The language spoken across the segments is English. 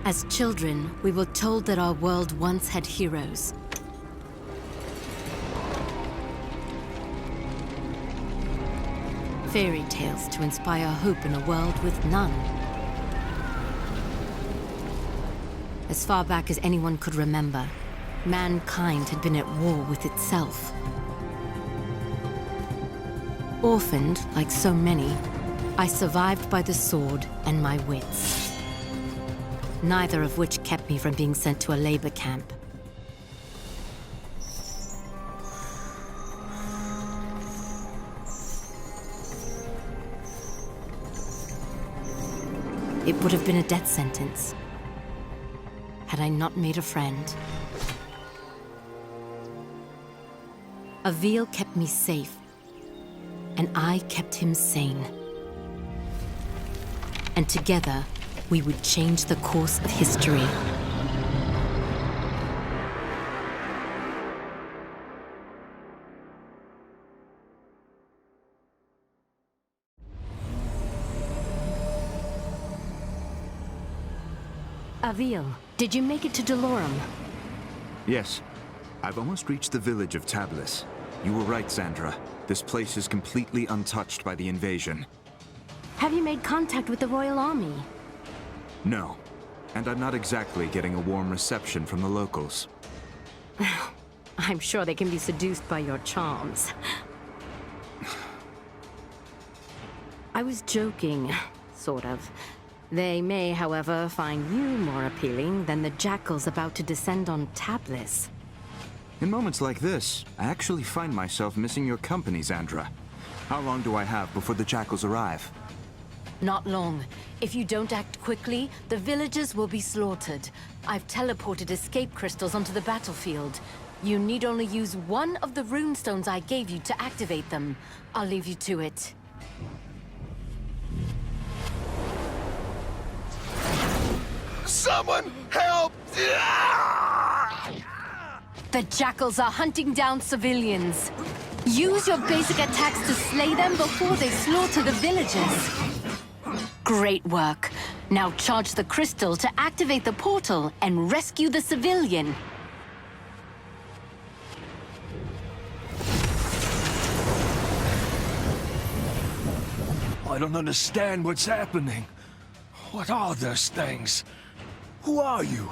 As children, we were told that our world once had heroes. Fairy tales to inspire hope in a world with none. As far back as anyone could remember, mankind had been at war with itself. Orphaned, like so many, I survived by the sword and my wits. Neither of which kept me from being sent to a labor camp. It would have been a death sentence had I not made a friend. Avil kept me safe, and I kept him sane. And together, we would change the course of history. Avil, did you make it to Delorum? Yes. I've almost reached the village of Tablis. You were right, Sandra. This place is completely untouched by the invasion. Have you made contact with the Royal Army? No. And I'm not exactly getting a warm reception from the locals. I'm sure they can be seduced by your charms. I was joking, sort of. They may, however, find you more appealing than the jackals about to descend on Tablis. In moments like this, I actually find myself missing your company, Sandra. How long do I have before the jackals arrive? Not long. If you don't act quickly, the villagers will be slaughtered. I've teleported escape crystals onto the battlefield. You need only use one of the runestones I gave you to activate them. I'll leave you to it. Someone help! The jackals are hunting down civilians. Use your basic attacks to slay them before they slaughter the villagers. Great work. Now charge the crystal to activate the portal and rescue the civilian. I don't understand what's happening. What are those things? Who are you?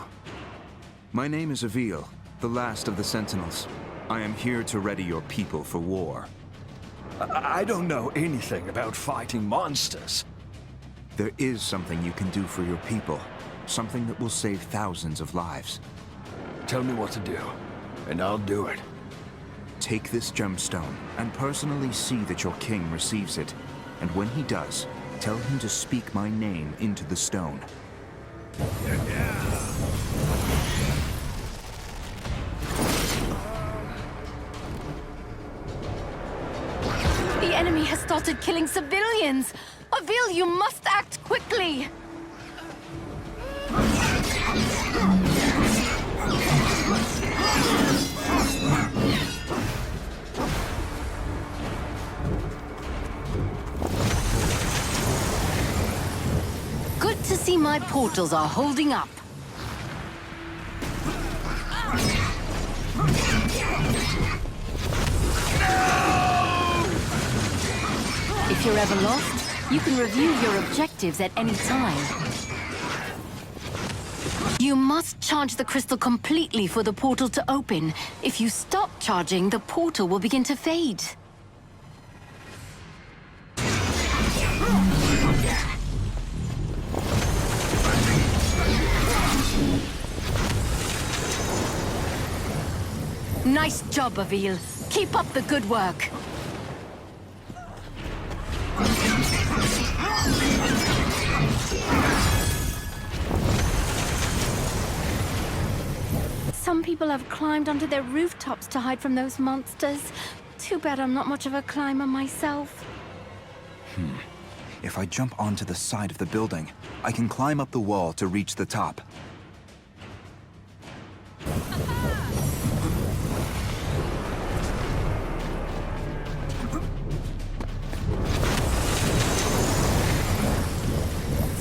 My name is Avil, the last of the Sentinels. I am here to ready your people for war. I don't know anything about fighting monsters. There is something you can do for your people. Something that will save thousands of lives. Tell me what to do, and I'll do it. Take this gemstone, and personally see that your king receives it. And when he does, tell him to speak my name into the stone. The enemy has started killing civilians! Avil, you must act quickly! Good to see my portals are holding up. If you're ever lost, you can review your objectives at any time. You must charge the crystal completely for the portal to open. If you stop charging, the portal will begin to fade. Nice job, Avil. Keep up the good work. Some people have climbed onto their rooftops to hide from those monsters. Too bad I'm not much of a climber myself. If I jump onto the side of the building, I can climb up the wall to reach the top.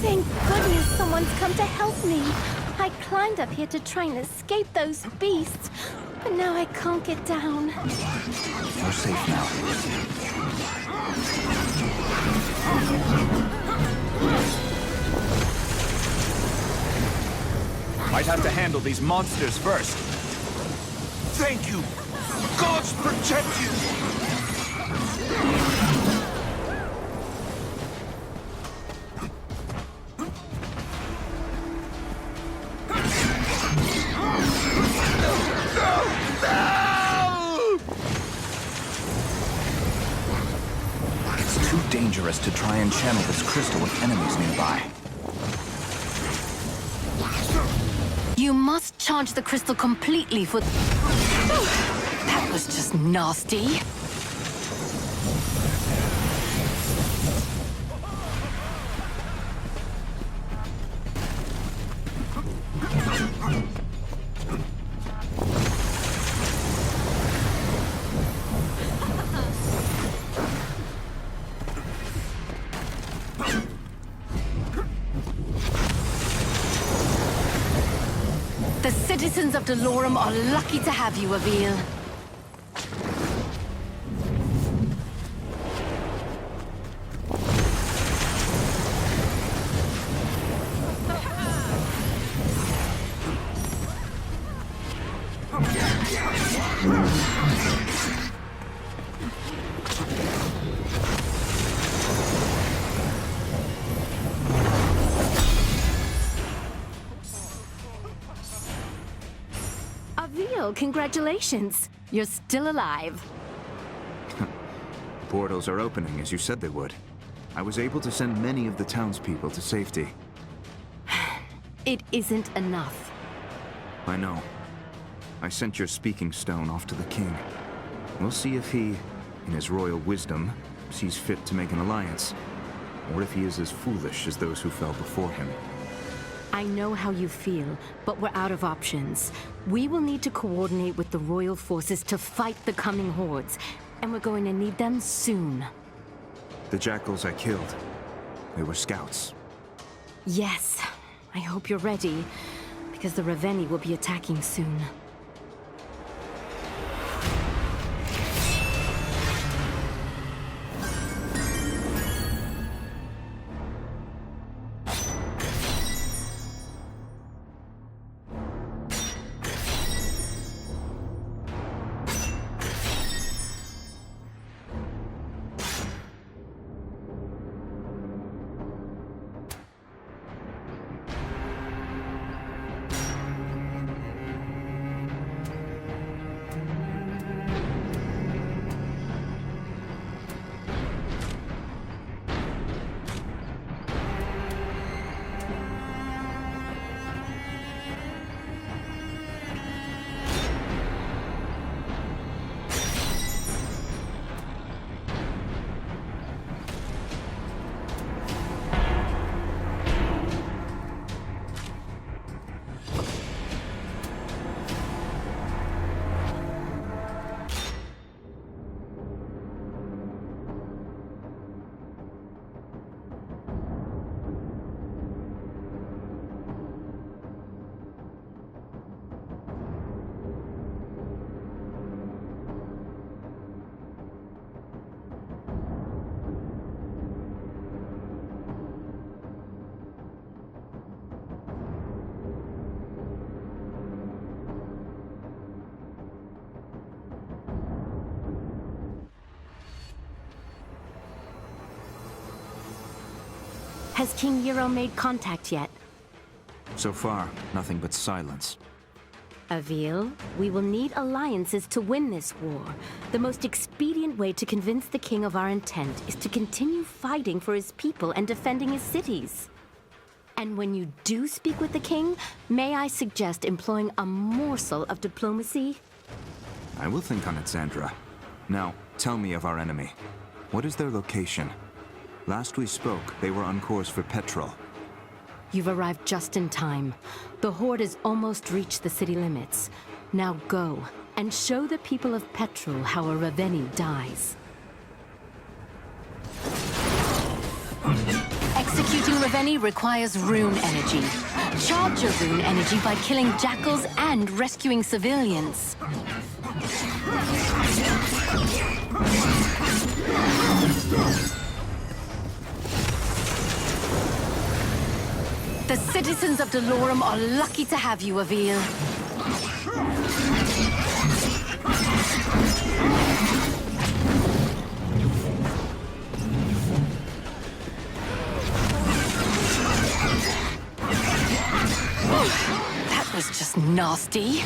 Thank goodness someone's come to help me. I climbed up here to try and escape those beasts, but now I can't get down. You're safe now. Might have to handle these monsters first. Thank you. Gods protect you. It's too dangerous to try and channel this crystal with enemies nearby. You must charge the crystal completely for... That was just nasty. The citizens of Delorum are lucky to have you, Avil. Avil, congratulations. You're still alive. Portals are opening as you said they would. I was able to send many of the townspeople to safety. It isn't enough. I know. I sent your speaking stone off to the king. We'll see if he, in his royal wisdom, sees fit to make an alliance, or if he is as foolish as those who fell before him. I know how you feel, but we're out of options. We will need to coordinate with the royal forces to fight the coming hordes, and we're going to need them soon. The jackals I killed, they were scouts. Yes, I hope you're ready, because the Raveni will be attacking soon. Has King Yiro made contact yet? So far, nothing but silence. Avil, we will need alliances to win this war. The most expedient way to convince the king of our intent is to continue fighting for his people and defending his cities. And when you do speak with the king, may I suggest employing a morsel of diplomacy? I will think on it, Sandra. Now, tell me of our enemy. What is their location? Last we spoke, they were on course for Petrol. You've arrived just in time. The Horde has almost reached the city limits. Now go, and show the people of Petrol how a Raveni dies. Executing Raveni requires rune energy. Charge your rune energy by killing jackals and rescuing civilians. The citizens of Delorum are lucky to have you, Avil. That was just nasty.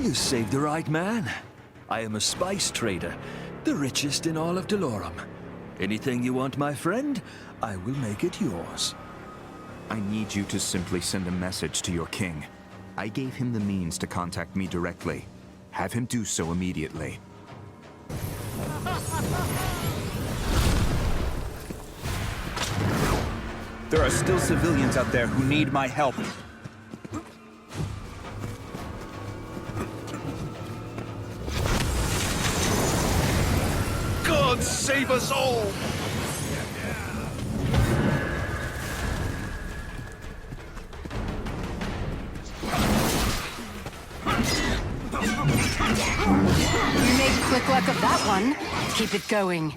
You saved the right man. I am a spice trader, the richest in all of Delorum. Anything you want, my friend, I will make it yours. I need you to simply send a message to your king. I gave him the means to contact me directly. Have him do so immediately. There are still civilians out there who need my help. God save us all! You made quick work of that one. Keep it going.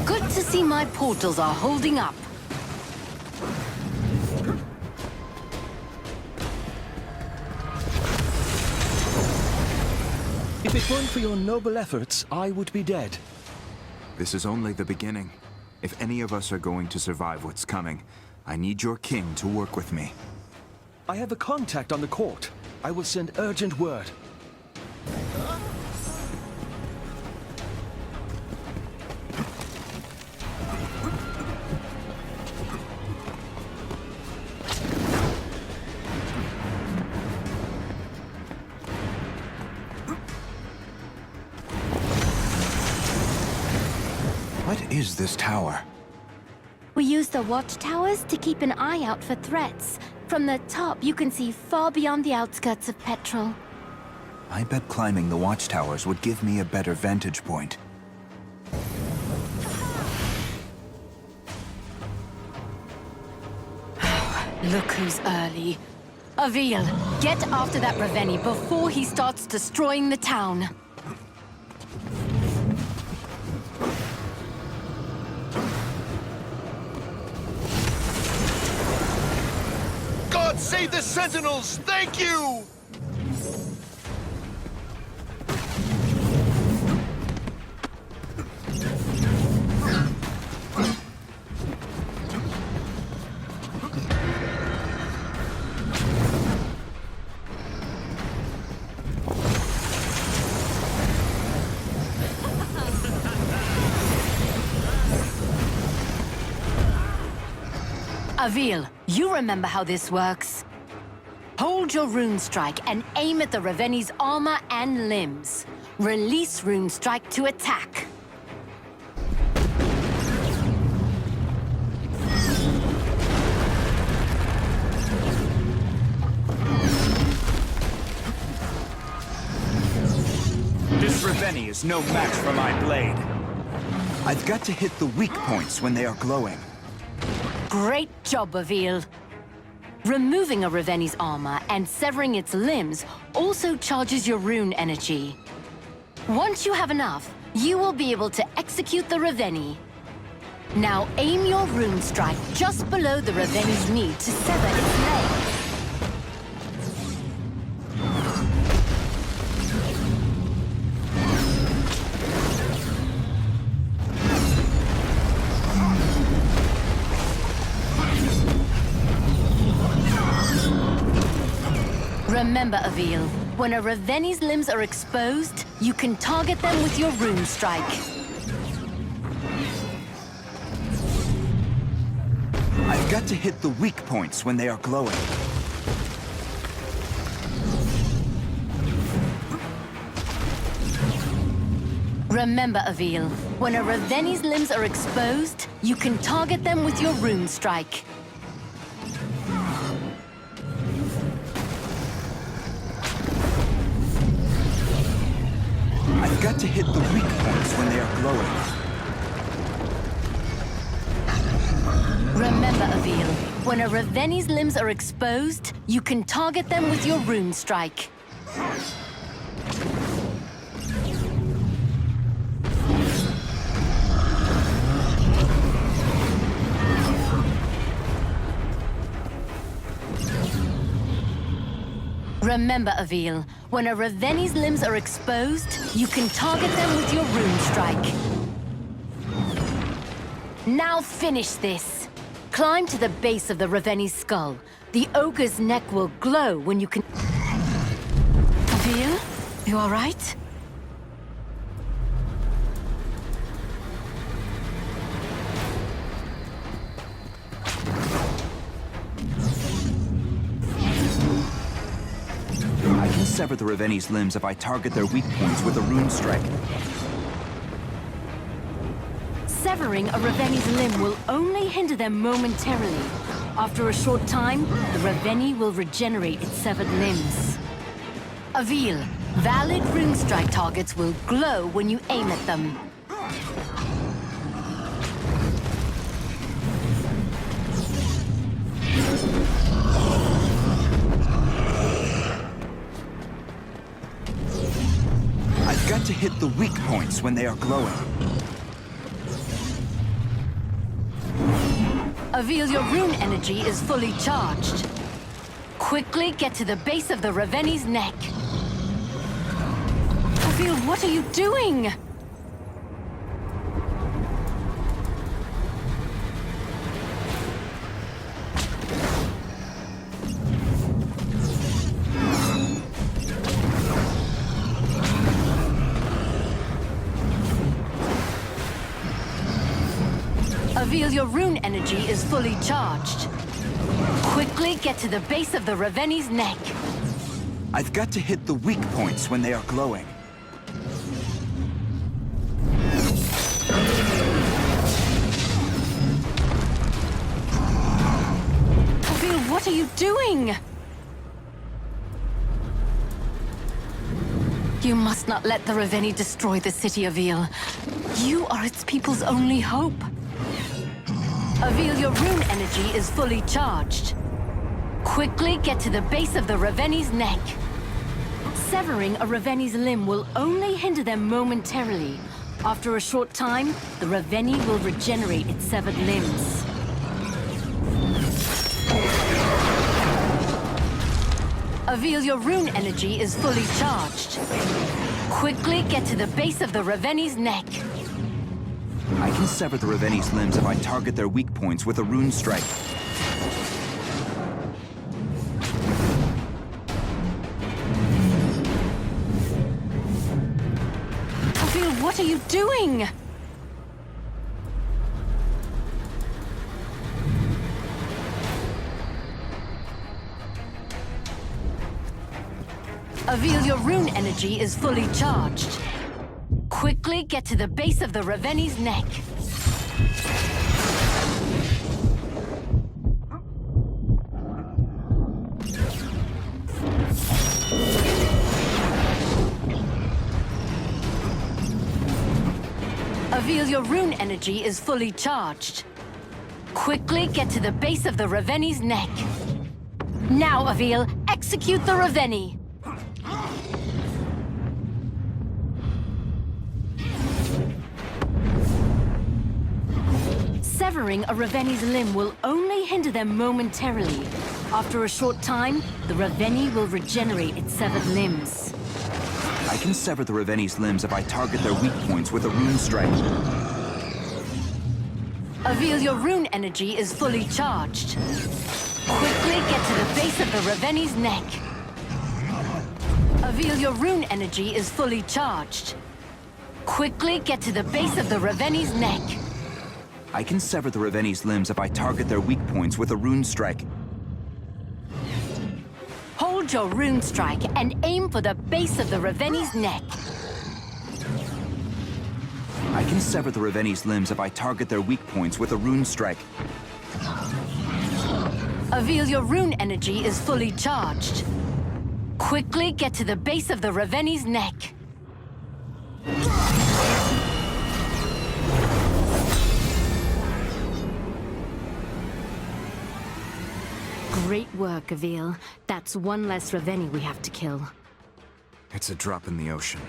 Good to see my portals are holding up. If it weren't for your noble efforts, I would be dead. This is only the beginning. If any of us are going to survive what's coming, I need your king to work with me. I have a contact on the court. I will send urgent word. What is this tower? We use the watchtowers to keep an eye out for threats. From the top, you can see far beyond the outskirts of Petrol. I bet climbing the watchtowers would give me a better vantage point. Look who's early. Avil, get after that Raveni before he starts destroying the town. God save the Sentinels! Thank you! Avil, you remember how this works. Hold your rune strike and aim at the Raveni's armor and limbs. Release rune strike to attack. This Raveni is no match for my blade. I've got to hit the weak points when they are glowing. Great job, Avil. Removing a Raveni's armor and severing its limbs also charges your rune energy. Once you have enough, you will be able to execute the Raveni. Now aim your rune strike just below the Raveni's knee to sever its leg. Remember, Avil, when a Raveni's limbs are exposed, you can target them with your rune strike. I've got to hit the weak points when they are glowing. Remember, Avil, when a Raveni's limbs are exposed, you can target them with your rune strike. I've got to hit the weak points when they are glowing. Remember, Avil, when a Raveni's limbs are exposed, you can target them with your rune strike. Remember, Avil, when a Raveni's limbs are exposed, you can target them with your rune strike. Now finish this. Climb to the base of the Raveni's skull. The ogre's neck will glow when you can... Avil, you all right? I can sever the Raveni's limbs if I target their weak points with a rune strike. Severing a Raveni's limb will only hinder them momentarily. After a short time, the Raveni will regenerate its severed limbs. Avil, valid rune strike targets will glow when you aim at them. I've got to hit the weak points when they are glowing. Avil, your rune energy is fully charged. Quickly get to the base of the Raveni's neck. Avil, what are you doing? Avil, your rune energy is fully charged. Quickly get to the base of the Raveni's neck. I've got to hit the weak points when they are glowing. Avil, what are you doing? You must not let the Raveni destroy the city, Avil. You are its people's only hope. Avil, your rune energy is fully charged. Quickly get to the base of the Raveni's neck. Severing a Raveni's limb will only hinder them momentarily. After a short time, the Raveni will regenerate its severed limbs. Avil, your rune energy is fully charged. Quickly get to the base of the Raveni's neck. I can sever the Raveni's limbs if I target their weak points with a rune strike. Avil, what are you doing? Avil, your rune energy is fully charged. Quickly get to the base of the Raveni's neck. Avil, your rune energy is fully charged. Quickly get to the base of the Raveni's neck. Now, Avil, execute the Raveni. Severing a Raveni's limb will only hinder them momentarily. After a short time, the Raveni will regenerate its severed limbs. I can sever the Raveni's limbs if I target their weak points with a rune strike. Avil, your rune energy is fully charged. Quickly get to the base of the Raveni's neck. Avil, your rune energy is fully charged. Quickly get to the base of the Raveni's neck. I can sever the Raveni's limbs if I target their weak points with a rune strike. Hold your rune strike and aim for the base of the Raveni's neck. I can sever the Raveni's limbs if I target their weak points with a rune strike. Avil, your rune energy is fully charged. Quickly get to the base of the Raveni's neck. Great work, Avil. That's one less Raveni we have to kill. It's a drop in the ocean.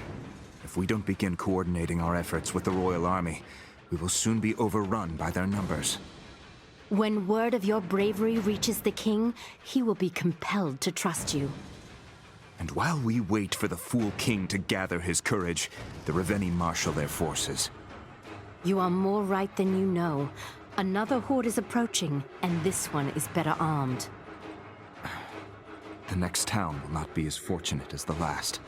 If we don't begin coordinating our efforts with the Royal Army, we will soon be overrun by their numbers. When word of your bravery reaches the king, he will be compelled to trust you. And while we wait for the fool king to gather his courage, the Raveni marshal their forces. You are more right than you know. Another horde is approaching, and this one is better armed. The next town will not be as fortunate as the last.